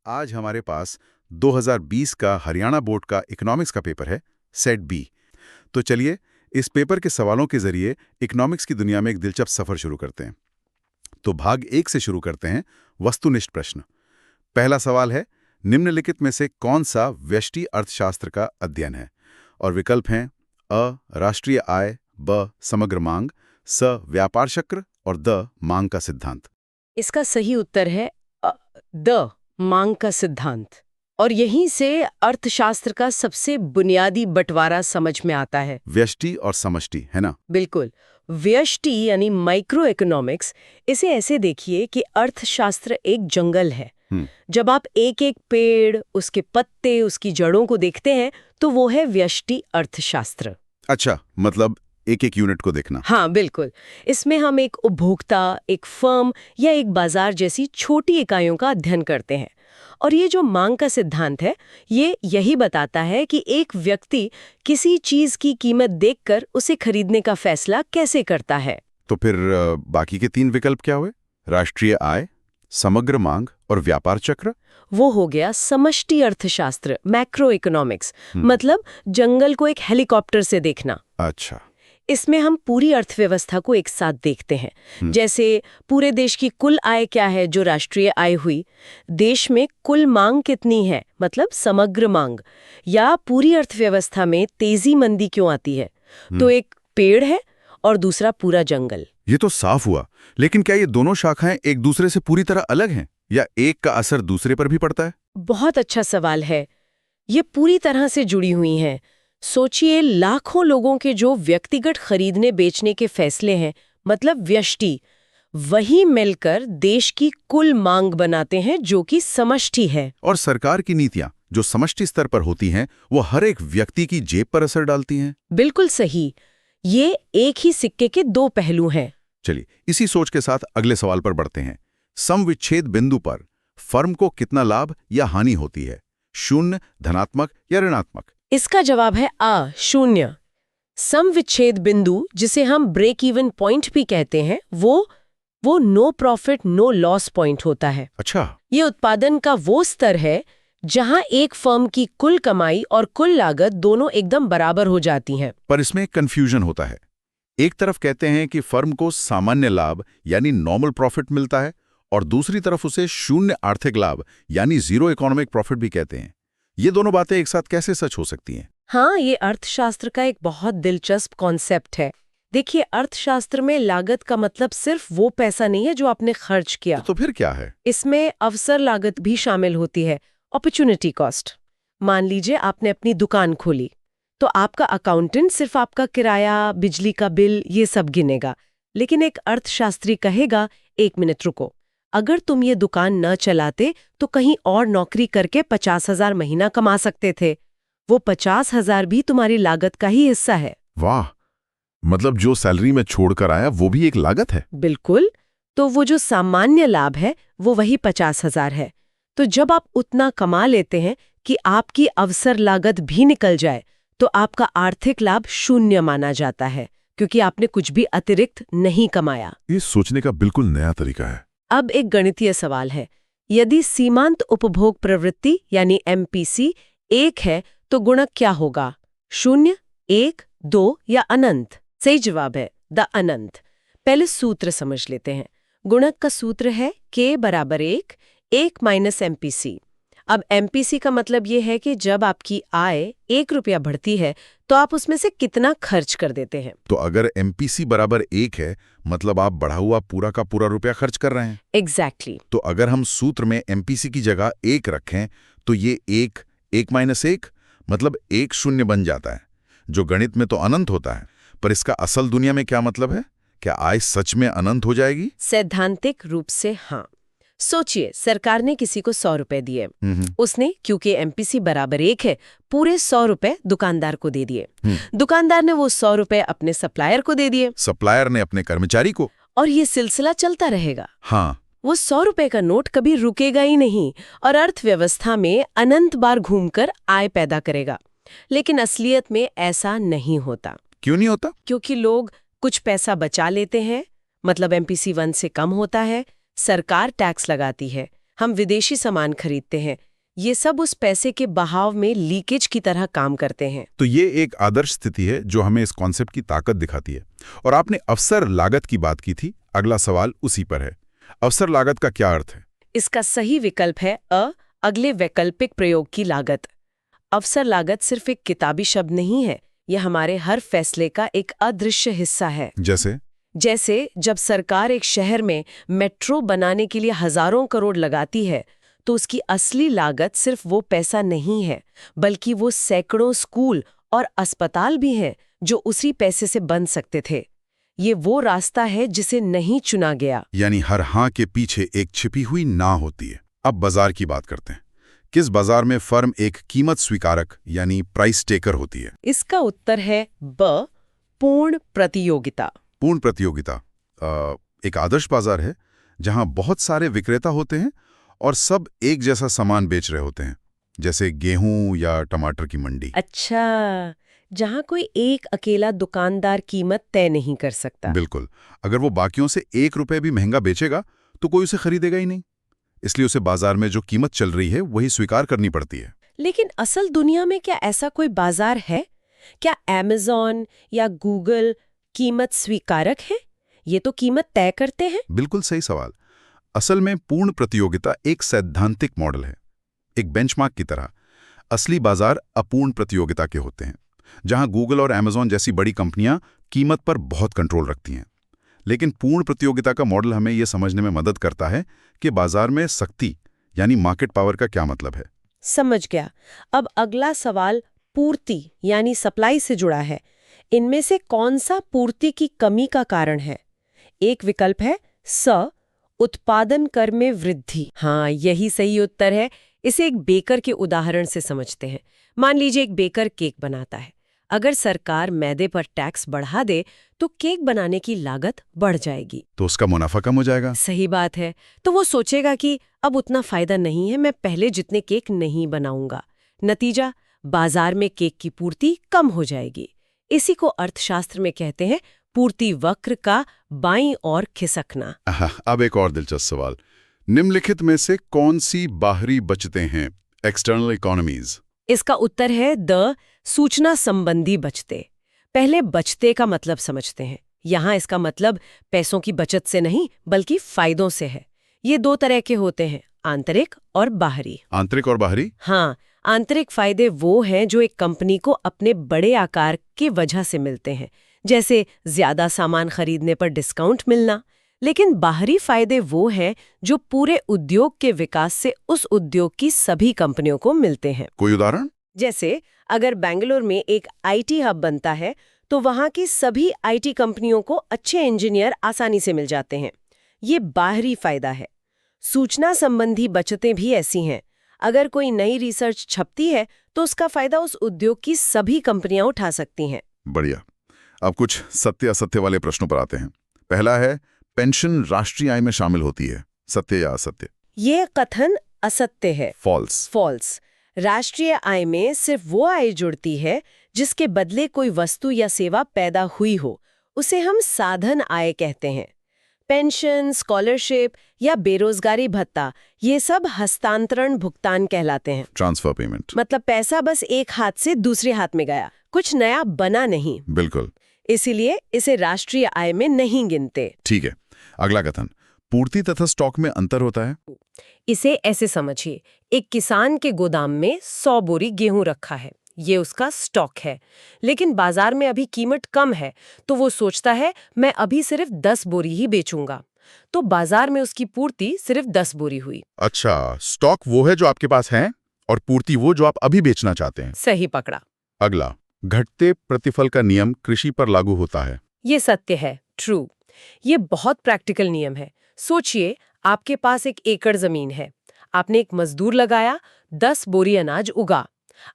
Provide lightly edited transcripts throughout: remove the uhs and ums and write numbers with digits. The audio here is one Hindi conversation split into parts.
आज हमारे पास 2020 का हरियाणा बोर्ड का इकोनॉमिक्स का पेपर है, सेट बी। तो चलिए इस पेपर के सवालों के जरिए इकोनॉमिक्स की दुनिया में एक दिलचस्प सफर शुरू करते हैं। तो भाग 1 से शुरू करते हैं, वस्तुनिष्ठ प्रश्न। पहला सवाल है, निम्नलिखित में से कौन सा व्यष्टि अर्थशास्त्र का अध्ययन है? और विकल्प हैं अ राष्ट्रीय आय, ब समग्र मांग, स व्यापार चक्र और द मांग का सिद्धांत। इसका सही उत्तर है द मांग का सिद्धांत। और यहीं से अर्थशास्त्र का सबसे बुनियादी बंटवारा समझ में आता है। व्यष्टि और समष्टि, है ना? बिल्कुल। व्यष्टि यानी माइक्रो इकोनॉमिक्स, इसे ऐसे देखिए कि अर्थशास्त्र एक जंगल है। जब आप एक एक पेड़, उसके पत्ते, उसकी जड़ों को देखते हैं तो वो है व्यष्टि अर्थशास्त्र। अच्छा, मतलब एक एक यूनिट को देखना। हाँ बिल्कुल। इसमें हम एक उपभोक्ता, एक फर्म या एक बाजार जैसी छोटी इकाइयों का अध्ययन करते हैं। और ये जो मांग का सिद्धांत है, ये यही बताता है कि एक व्यक्ति किसी चीज की कीमत देखकर उसे खरीदने का फैसला कैसे करता है। तो फिर बाकी के 3 विकल्प क्या हुए? राष्ट्रीय आय, समग्र मांग और व्यापार चक्र? वो हो गया समष्टि अर्थशास्त्र, मैक्रो इकोनॉमिक्स। मतलब जंगल को एक हेलीकॉप्टर से देखना। अच्छा। इसमें हम पूरी अर्थव्यवस्था को एक साथ देखते हैं। जैसे पूरे देश की कुल आय क्या है, जो राष्ट्रीय आय हुई, देश में कुल मांग कितनी है, मतलब समग्र मांग, या पूरी अर्थव्यवस्था में तेजी मंदी क्यों आती है। तो एक पेड़ है और दूसरा पूरा जंगल। ये तो साफ हुआ, लेकिन क्या ये दोनों शाखाएं एक दूसरे से पूरी तरह अलग हैं या एक का असर दूसरे पर भी पड़ता है? बहुत अच्छा सवाल है। ये पूरी तरह से जुड़ी हुई हैं। सोचिए, लाखों लोगों के जो व्यक्तिगत खरीदने बेचने के फैसले हैं, मतलब व्यष्टि, वही मिलकर देश की कुल मांग बनाते हैं, जो कि समष्टि है। और सरकार की नीतियां जो समष्टि स्तर पर होती हैं, वो हर एक व्यक्ति की जेब पर असर डालती हैं। बिल्कुल सही। ये एक ही सिक्के के 2 पहलू हैं। चलिए इसी सोच के साथ अगले सवाल पर बढ़ते हैं। समविच्छेद बिंदु पर फर्म को कितना लाभ या हानि होती है? 0, धनात्मक या ऋणात्मक? इसका जवाब है आ, 0। समविच्छेद बिंदु, जिसे हम ब्रेक इवन पॉइंट भी कहते हैं, वो no profit no loss point होता है। अच्छा। ये उत्पादन का वो स्तर है जहां एक फर्म की कुल कमाई और कुल लागत दोनों एकदम बराबर हो जाती हैं। पर इसमें एक कंफ्यूजन होता है। एक तरफ कहते हैं कि फर्म को सामान्य लाभ यानी नॉर्मल प्रॉफिट मिलता है, और दूसरी तरफ उसे 0 आर्थिक लाभ यानी 0 इकोनॉमिक प्रॉफिट भी कहते हैं। ये दोनों बातें एक साथ कैसे सच हो सकती हैं? हाँ, ये अर्थशास्त्र का एक बहुत दिलचस्प कॉन्सेप्ट है। देखिए, अर्थशास्त्र में लागत का मतलब सिर्फ वो पैसा नहीं है जो आपने खर्च किया। तो फिर क्या है? इसमें अवसर लागत भी शामिल होती है, अपॉर्चुनिटी कॉस्ट। मान लीजिए आपने अपनी दुकान खोली, तो आपका अकाउंटेंट सिर्फ आपका किराया, बिजली का बिल, ये सब गिनेगा। लेकिन एक अर्थशास्त्री कहेगा, 1 मिनट रुको, अगर तुम ये दुकान न चलाते तो कहीं और नौकरी करके 50,000 महीना कमा सकते थे। वो 50,000 भी तुम्हारी लागत का ही हिस्सा है। वाह, मतलब जो सैलरी में छोड़कर आया वो भी एक लागत है। बिल्कुल। तो वो जो सामान्य लाभ है वो वही 50,000 है। तो जब आप उतना कमा लेते हैं कि आपकी अवसर लागत भी निकल जाए, तो आपका आर्थिक लाभ 0 माना जाता है, क्योंकि आपने कुछ भी अतिरिक्त नहीं कमाया। ये सोचने का बिल्कुल नया तरीका है। अब एक गणितीय सवाल है। यदि सीमांत उपभोग प्रवृत्ति यानी एमपीसी 1 है तो गुणक क्या होगा? 0, 1, 2 या अनंत? सही जवाब है द अनंत। पहले सूत्र समझ लेते हैं। गुणक का सूत्र है k बराबर 1, 1 माइनस एमपीसी। अब एमपीसी का मतलब ये है कि जब आपकी आय 1 रुपया बढ़ती है तो आप उसमें से कितना खर्च कर देते हैं। तो अगर एमपीसी बराबर 1 है, मतलब आप बढ़ा हुआ पूरा का पूरा रुपया खर्च कर रहे हैं। एग्जैक्टली। तो अगर हम सूत्र में एमपीसी की जगह 1 रखें तो ये 1 माइनस 1 मतलब 1 0 बन जाता है, जो गणित में तो अनंत होता है। पर इसका असल दुनिया में क्या मतलब है? क्या आय सच में अनंत हो जाएगी? सैद्धांतिक रूप से हाँ। सोचिए, सरकार ने किसी को 100 रुपए दिए। उसने, क्योंकि एमपीसी बराबर 1 है, पूरे 100 रुपए दुकानदार को दे दिए। दुकानदार ने वो 100 रुपए अपने सप्लायर को दे दिए, सप्लायर ने अपने कर्मचारी को, और ये सिलसिला चलता रहेगा। हाँ। वो 100 रुपए का नोट कभी रुकेगा ही नहीं और अर्थव्यवस्था में अनंत बार घूमकर आय पैदा करेगा। लेकिन असलियत में ऐसा नहीं होता। क्यों नहीं होता? क्योंकि लोग कुछ पैसा बचा लेते हैं, मतलब एमपीसी 1 से कम होता है, सरकार टैक्स लगाती है, हम विदेशी सामान खरीदते हैं, ये सब उस पैसे के बहाव में लीकेज की तरह काम करते हैं। तो ये एक आदर्श स्थिति है जो हमें इस कॉन्सेप्ट की ताकत दिखाती है। और आपने अवसर लागत की बात की थी, अगला सवाल उसी पर है। अवसर लागत का क्या अर्थ है? इसका सही विकल्प है अगले वैकल्पिक प्रयोग की लागत। अवसर लागत सिर्फ एक किताबी शब्द नहीं है, यह हमारे हर फैसले का एक अदृश्य हिस्सा है। जैसे जब सरकार एक शहर में मेट्रो बनाने के लिए हजारों करोड़ लगाती है, तो उसकी असली लागत सिर्फ वो पैसा नहीं है, बल्कि वो सैकड़ों स्कूल और अस्पताल भी हैं जो उसी पैसे से बन सकते थे। ये वो रास्ता है जिसे नहीं चुना गया। यानी हर हाँ के पीछे एक छिपी हुई ना होती है। अब बाजार की बात करते हैं। किस बाजार में फर्म एक कीमत स्वीकारक यानी प्राइस टेकर होती है? इसका उत्तर है ब, पूर्ण प्रतियोगिता। पूर्ण प्रतियोगिता एक आदर्श बाजार है जहां बहुत सारे विक्रेता होते हैं और सब एक जैसा सामान बेच रहे होते हैं, जैसे गेहूं या टमाटर की मंडी। अच्छा, जहां कोई एक अकेला दुकानदार कीमत तय नहीं कर सकता। बिल्कुल। अगर वो बाकियों से 1 रुपए भी महंगा बेचेगा तो कोई उसे खरीदेगा ही नहीं, इसलिए उसे बाजार में जो कीमत चल रही है वही स्वीकार करनी पड़ती है। लेकिन असल दुनिया में क्या ऐसा कोई बाजार है? क्या Amazon या Google कीमत स्वीकारक है? ये तो कीमत तय करते हैं। बिल्कुल सही सवाल। असल में पूर्ण प्रतियोगिता एक सैद्धांतिक मॉडल है, एक बेंचमार्क की तरह। असली बाजार अपूर्ण प्रतियोगिता के होते हैं, जहां गूगल और Amazon जैसी बड़ी कंपनियां कीमत पर बहुत कंट्रोल रखती हैं। लेकिन पूर्ण प्रतियोगिता का मॉडल हमें यह समझने में मदद करता है कि बाजार में शक्ति यानी मार्केट पावर का क्या मतलब है। समझ गया। अब अगला सवाल पूर्ति यानी सप्लाई से जुड़ा है। इनमें से कौन सा पूर्ति की कमी का कारण है? एक विकल्प है स, उत्पादन कर में वृद्धि। हाँ, यही सही उत्तर है। इसे एक बेकर के उदाहरण से समझते हैं। मान लीजिए एक बेकर केक बनाता है। अगर सरकार मैदे पर टैक्स बढ़ा दे तो केक बनाने की लागत बढ़ जाएगी, तो उसका मुनाफा कम हो जाएगा। सही बात है। तो वो सोचेगा कि अब उतना फायदा नहीं है, मैं पहले जितने केक नहीं बनाऊंगा। नतीजा, बाजार में केक की पूर्ति कम हो जाएगी। इसी को अर्थशास्त्र में कहते हैं पूर्ति वक्र का बाईं ओर खिसकना। अब एक और दिलचस्प सवाल, निम्नलिखित में से कौन सी बाहरी बचतें हैं, एक्सटर्नल इकोनॉमीज? इसका उत्तर है द, सूचना संबंधी बचतें। पहले बचते का मतलब समझते हैं। यहाँ इसका मतलब पैसों की बचत से नहीं बल्कि फायदों से है। ये दो तरह के होते हैं, आंतरिक और बाहरी। आंतरिक और बाहरी? हाँ, आंतरिक फायदे वो हैं जो एक कंपनी को अपने बड़े आकार की वजह से मिलते हैं, जैसे ज्यादा सामान खरीदने पर डिस्काउंट मिलना। लेकिन बाहरी फायदे वो हैं जो पूरे उद्योग के विकास से उस उद्योग की सभी कंपनियों को मिलते हैं। कोई उदाहरण? जैसे अगर बेंगलुरु में एक आईटी हब बनता है तो वहां की सभी आईटी कंपनियों को अच्छे इंजीनियर आसानी से मिल जाते हैं। ये बाहरी फायदा है। सूचना संबंधी बचतें भी ऐसी हैं। अगर कोई नई रिसर्च छपती है तो उसका फायदा उस उद्योग की सभी कंपनियां उठा सकती हैं। बढ़िया। अब कुछ सत्य असत्य वाले प्रश्नों पर आते हैं। पहला है, पेंशन राष्ट्रीय आय में शामिल होती है, सत्य या असत्य? ये कथन असत्य है। फॉल्स। राष्ट्रीय आय में सिर्फ वो आय जुड़ती है जिसके बदले कोई वस्तु या सेवा पैदा हुई हो, उसे हम साधन आय कहते हैं। पेंशन, स्कॉलरशिप या बेरोजगारी भत्ता, ये सब हस्तांतरण भुगतान कहलाते हैं। Transfer payment. मतलब पैसा बस एक हाथ से दूसरे हाथ में गया, कुछ नया बना नहीं। बिल्कुल। इसीलिए इसे राष्ट्रीय आय में नहीं गिनते। ठीक है। अगला कथन, पूर्ति तथा स्टॉक में अंतर होता है। इसे ऐसे समझिए, एक किसान के गोदाम में 100 बोरी गेहूं रखा है, ये उसका स्टॉक है। लेकिन बाजार में अभी कीमत कम है तो वो सोचता है मैं अभी सिर्फ 10 बोरी ही बेचूंगा, तो बाजार में उसकी पूर्ति सिर्फ 10 बोरी हुई। अच्छा, स्टॉक वो है जो आपके पास है और पूर्ति वो जो आप अभी बेचना चाहते हैं। सही पकड़ा। अगला, घटते प्रतिफल का नियम कृषि पर लागू होता है। ये सत्य है, ट्रू। ये बहुत प्रैक्टिकल नियम है। सोचिए, आपके पास 1 एकड़ जमीन है, आपने एक मजदूर लगाया, 10 बोरी अनाज उगा।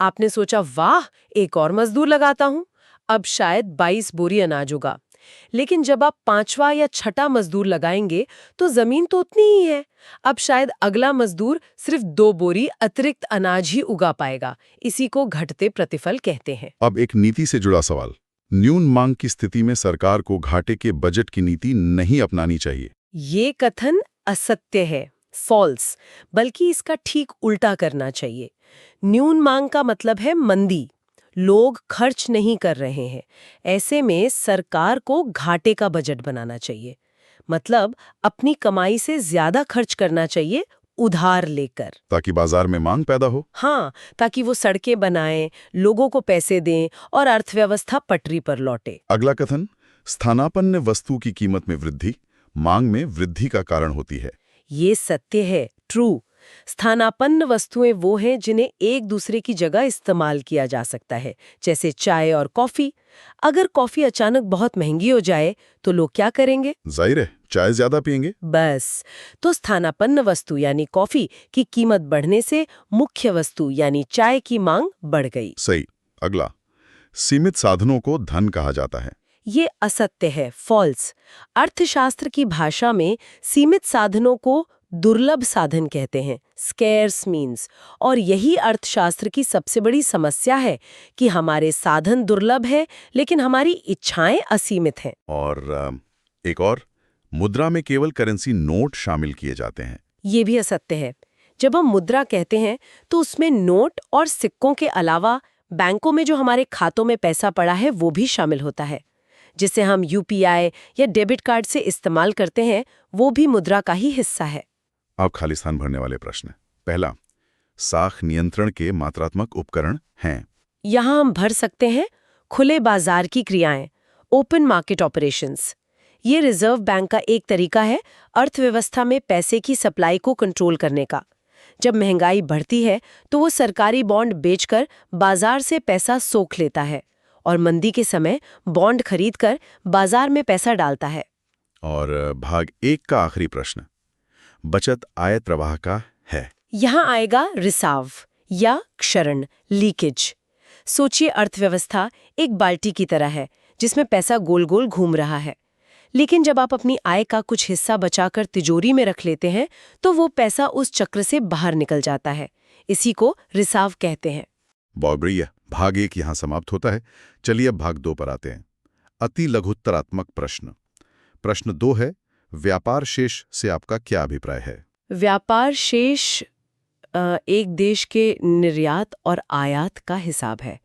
आपने सोचा वाह, एक और मजदूर लगाता हूं, अब शायद 22 बोरी अनाज उगा। लेकिन जब आप 5वां या 6ठा मजदूर लगाएंगे तो जमीन तो उतनी ही है, अब शायद अगला मजदूर सिर्फ 2 बोरी अतिरिक्त अनाज ही उगा पाएगा। इसी को घटते प्रतिफल कहते हैं। अब एक नीति से जुड़ा सवाल, न्यून मांग की स्थिति में सरकार को घाटे के बजट की नीति नहीं अपनानी चाहिए। ये कथन असत्य है। फॉल्स, बल्कि इसका ठीक उल्टा करना चाहिए। न्यून मांग का मतलब है मंदी, लोग खर्च नहीं कर रहे हैं। ऐसे में सरकार को घाटे का बजट बनाना चाहिए, मतलब अपनी कमाई से ज्यादा खर्च करना चाहिए उधार लेकर, ताकि बाजार में मांग पैदा हो। हाँ, ताकि वो सड़कें बनाएं, लोगों को पैसे दें और अर्थव्यवस्था पटरी पर लौटे। अगला कथन, स्थानापन्न वस्तु की कीमत में वृद्धि मांग में वृद्धि का कारण होती है। ये सत्य है, ट्रू। स्थानापन्न वस्तुएं वो हैं जिन्हें एक दूसरे की जगह इस्तेमाल किया जा सकता है, जैसे चाय और कॉफी। अगर कॉफी अचानक बहुत महंगी हो जाए तो लोग क्या करेंगे? जाहिर है, चाय ज्यादा पिएंगे। बस, तो स्थानापन्न वस्तु यानी कॉफी की कीमत बढ़ने से मुख्य वस्तु यानी चाय की मांग बढ़ गई। सही। अगला, सीमित साधनों को धन कहा जाता है। ये असत्य है, फॉल्स। अर्थशास्त्र की भाषा में सीमित साधनों को दुर्लभ साधन कहते हैं, स्केर्स मीन्स। और यही अर्थशास्त्र की सबसे बड़ी समस्या है कि हमारे साधन दुर्लभ है लेकिन हमारी इच्छाएं असीमित हैं। और एक और, मुद्रा में केवल करेंसी नोट शामिल किए जाते हैं। ये भी असत्य है। जब हम मुद्रा कहते हैं तो उसमें नोट और सिक्कों के अलावा बैंकों में जो हमारे खातों में पैसा पड़ा है वो भी शामिल होता है, जिसे हम यूपीआई या डेबिट कार्ड से इस्तेमाल करते हैं, वो भी मुद्रा का ही हिस्सा है। अब खालिस्तान भरने वाले प्रश्न। पहला, साख नियंत्रण के मात्रात्मक उपकरण हैं। यहाँ हम भर सकते हैं खुले बाजार की क्रियाएं, ओपन मार्केट ऑपरेशंस। ये रिजर्व बैंक का एक तरीका है अर्थव्यवस्था में पैसे की सप्लाई को कंट्रोल करने का। जब महंगाई बढ़ती है तो वो सरकारी बॉन्ड बेचकर बाजार से पैसा सोख लेता है और मंदी के समय बॉन्ड खरीदकर बाजार में पैसा डालता है। और भाग 1 का आखिरी प्रश्न, बचत आयत प्रवाह का है। यहाँ आएगा रिसाव या क्षरण, लीकेज। सोचिए अर्थव्यवस्था एक बाल्टी की तरह है जिसमें पैसा गोल गोल घूम रहा है, लेकिन जब आप अपनी आय का कुछ हिस्सा बचाकर तिजोरी में रख लेते हैं तो वो पैसा उस चक्र से बाहर निकल जाता है। इसी को रिसाव कहते हैं। बहुत बढ़िया। भाग 1 यहाँ समाप्त होता है। चलिए अब भाग 2 पर आते हैं। अति लघुत्तरात्मक प्रश्न। प्रश्न 2 है, व्यापार शेष से आपका क्या अभिप्राय है? व्यापार शेष एक देश के निर्यात और आयात का हिसाब है,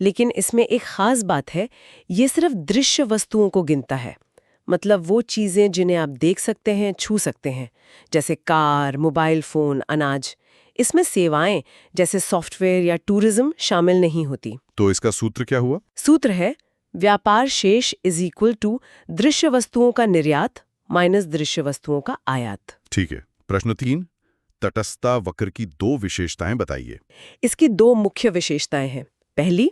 लेकिन इसमें एक खास बात है, ये सिर्फ दृश्य वस्तुओं को गिनता है। मतलब वो चीज़ें जिन्हें आप देख सकते हैं, छू सकते हैं, जैसे कार, मोबाइल फ़ोन, अनाज। इसमें सेवाएं जैसे सॉफ्टवेयर या टूरिज्म शामिल नहीं होती। तो इसका सूत्र क्या हुआ? सूत्र है व्यापार शेष इज इक्वल टू दृश्य वस्तुओं का निर्यात माइनस दृश्य वस्तुओं का आयात। ठीक है। प्रश्न 3, तटस्थता वक्र की 2 विशेषताएं बताइए। इसकी 2 मुख्य विशेषताएं हैं। पहली,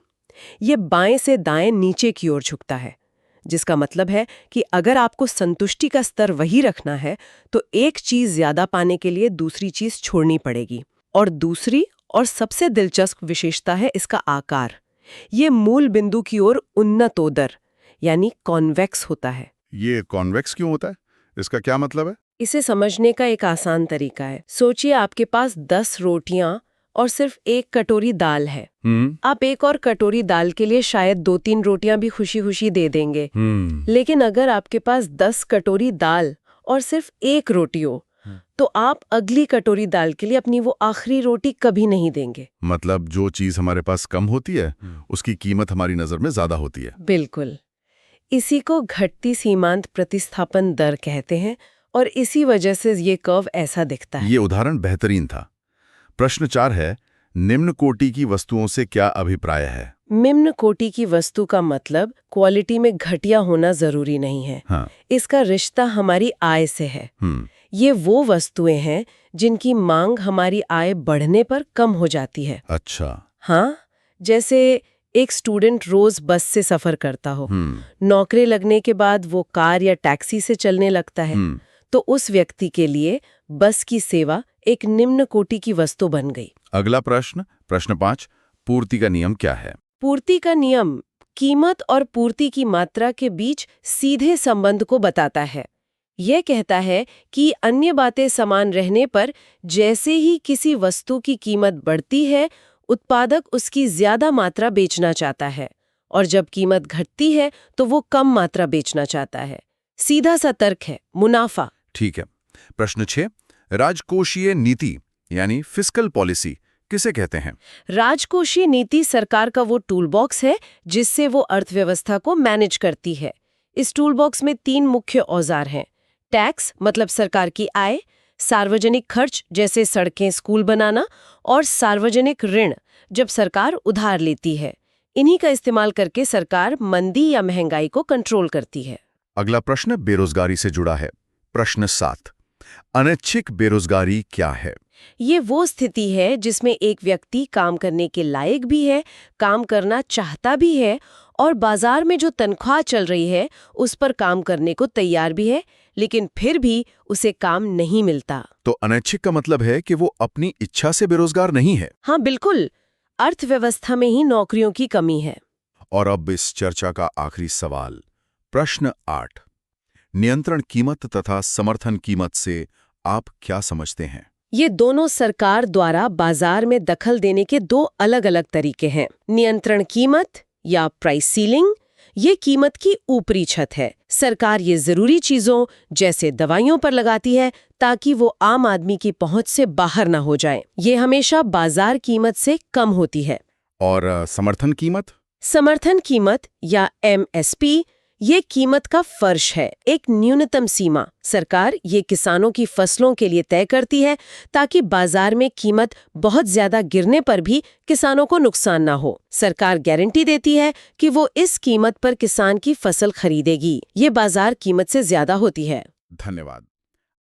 ये बाएं से दाएं नीचे की ओर झुकता है, जिसका मतलब है कि अगर आपको संतुष्टि का स्तर वही रखना है तो एक चीज ज्यादा पाने के लिए दूसरी चीज छोड़नी पड़ेगी। और दूसरी और सबसे दिलचस्प विशेषता है इसका आकार। ये मूल बिंदु की ओर उन्नतोदर यानी कॉन्वेक्स होता है। ये कॉन्वेक्स क्यों होता है? इसका क्या मतलब है? इसे समझने का एक आसान तरीका है। सोचिए आपके पास 10 रोटियां और सिर्फ 1 कटोरी दाल है। आप 1 और कटोरी दाल के लिए शायद 2-3 रोटियां भी खुशी खुशी दे देंगे। लेकिन अगर आपके पास 10 कटोरी दाल और सिर्फ 1 रोटी हो तो आप अगली कटोरी दाल के लिए अपनी वो आखिरी रोटी कभी नहीं देंगे। मतलब जो चीज हमारे पास कम होती है उसकी कीमत हमारी नजर में ज्यादा होती है। बिल्कुल। इसी को घटती सीमांत प्रतिस्थापन दर कहते हैं और इसी वजह से ये कर्व ऐसा दिखता है। ये उदाहरण बेहतरीन था। प्रश्न 4 है, निम्न कोटि की वस्तुओं से क्या अभिप्राय है? निम्न कोटि की वस्तु का मतलब क्वालिटी में घटिया होना जरूरी नहीं है। हाँ। इसका रिश्ता हमारी आय से है। ये वो वस्तुएं हैं जिनकी मांग हमारी आय बढ़ने पर कम हो जाती है। अच्छा। हाँ, जैसे एक स्टूडेंट रोज बस से सफर करता हो, नौकरी लगने के बाद वो कार या टैक्सी से चलने लगता है, तो उस व्यक्ति के लिए बस की सेवा एक निम्न कोटि की वस्तु बन गई। अगला प्रश्न, प्रश्न 5, पूर्ति का नियम क्या है? पूर्ति का नियम कीमत और पूर्ति की मात्रा के बीच सीधे संबंध को बताता है। यह कहता है कि अन्य बातें समान रहने पर जैसे ही किसी वस्तु की कीमत बढ़ती है, उत्पादक उसकी ज्यादा मात्रा बेचना चाहता है, और जब कीमत घटती है तो वो कम मात्रा बेचना चाहता है। सीधा सा तर्क है, मुनाफा। ठीक है। प्रश्न 6, राजकोषीय नीति यानी फिस्कल पॉलिसी किसे कहते हैं? राजकोषीय नीति सरकार का वो टूल बॉक्स है जिससे वो अर्थव्यवस्था को मैनेज करती है। इस टूल बॉक्स में 3 मुख्य औजार हैं। टैक्स मतलब सरकार की आय, सार्वजनिक खर्च जैसे सड़कें, स्कूल बनाना, और सार्वजनिक ऋण जब सरकार उधार लेती है। इन्हीं का इस्तेमाल करके सरकार मंदी या महंगाई को कंट्रोल करती है। अगला प्रश्न बेरोजगारी से जुड़ा है। प्रश्न 7, अनैच्छिक बेरोजगारी क्या है? ये वो स्थिति है जिसमें एक व्यक्ति काम करने के लायक भी है, काम करना चाहता भी है और बाजार में जो तनख्वाह चल रही है उस पर काम करने को तैयार भी है, लेकिन फिर भी उसे काम नहीं मिलता। तो अनैच्छिक का मतलब है कि वो अपनी इच्छा से बेरोजगार नहीं है। हाँ बिल्कुल, अर्थव्यवस्था में ही नौकरियों की कमी है। और अब इस चर्चा का आखिरी सवाल, प्रश्न 8, नियंत्रण कीमत तथा समर्थन कीमत से आप क्या समझते हैं? ये दोनों सरकार द्वारा बाजार में दखल देने के 2 अलग-अलग तरीके हैं। नियंत्रण कीमत या प्राइस सीलिंग, ये कीमत की ऊपरी छत है। सरकार ये जरूरी चीजों जैसे दवाइयों पर लगाती है ताकि वो आम आदमी की पहुंच से बाहर ना हो जाए। ये हमेशा बाजार कीमत से कम होती है। और समर्थन कीमत? समर्थन कीमत या MSP ये कीमत का फर्श है, एक न्यूनतम सीमा। सरकार ये किसानों की फसलों के लिए तय करती है ताकि बाजार में कीमत बहुत ज्यादा गिरने पर भी किसानों को नुकसान ना हो। सरकार गारंटी देती है कि वो इस कीमत पर किसान की फसल खरीदेगी। ये बाजार कीमत से ज्यादा होती है। धन्यवाद।